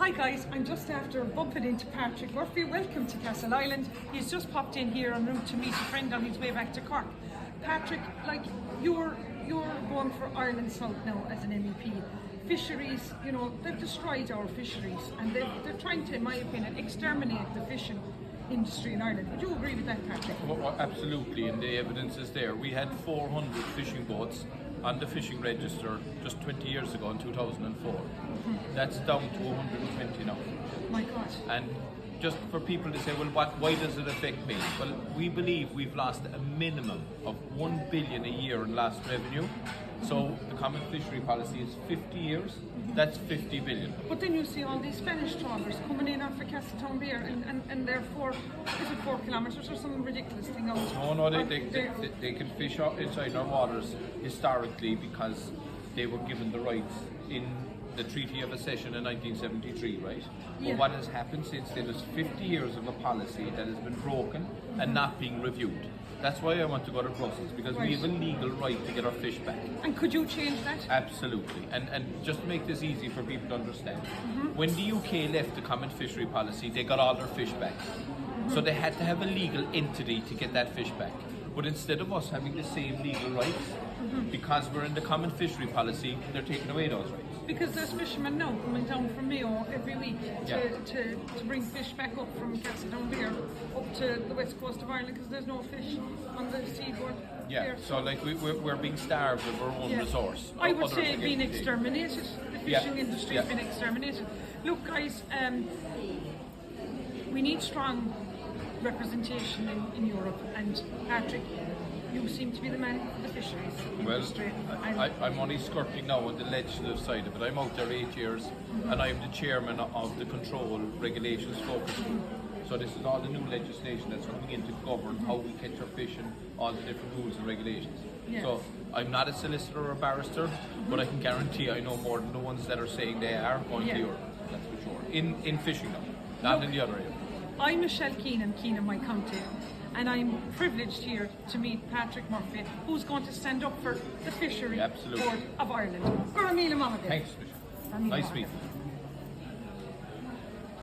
Hi guys, I'm just after bumping into Patrick Murphy. Welcome to Castle Island. He's just popped in here en route to meet a friend on his way back to Cork. Patrick, like you're going for Ireland South now as an MEP. Fisheries, you know, they've destroyed our fisheries and they're trying to, in my opinion, exterminate the fishing industry in Ireland. Would you agree with that, Patrick? Well, absolutely, and the evidence is there. We had 400 fishing boats on the fishing register just 20 years ago in 2004. That's down to 120 now. My God. And just for people to say, well, why does it affect me? Well, we believe we've lost a minimum of 1 billion a year in lost revenue. So the common fishery policy is 50 years, that's 50 billion. But then you see all these Spanish trawlers coming in off the Castletown Beer and they're is it 4 kilometres or some ridiculous thing out? No, they can fish out inside our waters historically because they were given the rights in the Treaty of Accession in 1973, right? Yeah. But what has happened since then is 50 years of a policy that has been broken and not being reviewed. That's why I want to go to Brussels, because we have a legal right to get our fish back. And could you change that? Absolutely. And just to make this easy for people to understand, when the UK left the common fishery policy, they got all their fish back. So they had to have a legal entity to get that fish back. But instead of us having the same legal rights, because we're in the common fishery policy, they're taking away those rights. Because there's fishermen now coming down from Mayo every week to bring fish back up from Castletown Beer up to the west coast of Ireland because there's no fish on the seaboard. Yeah, there. so like we're being starved of our own resource. I would Others say are being getting exterminated. The fishing industry has been exterminated. Look guys, we need strong representation in Europe, and Patrick, you seem to be the man for the fisheries industry. I'm only skirting now on the legislative side of it. I'm out there 8 years and I'm the chairman of the Control Regulations Focus Group. So this is all the new legislation that's coming in to govern how we catch our fish and all the different rules and regulations. Yeah. So I'm not a solicitor or a barrister, but I can guarantee I know more than the ones that are saying they are going to Europe, that's for sure. In fishing though, not in the other area. I'm Michelle Keenan my county, and I'm privileged here to meet Patrick Murphy, who's going to stand up for the Fishery Board of Ireland. Thanks, Michelle. Nice to meet you.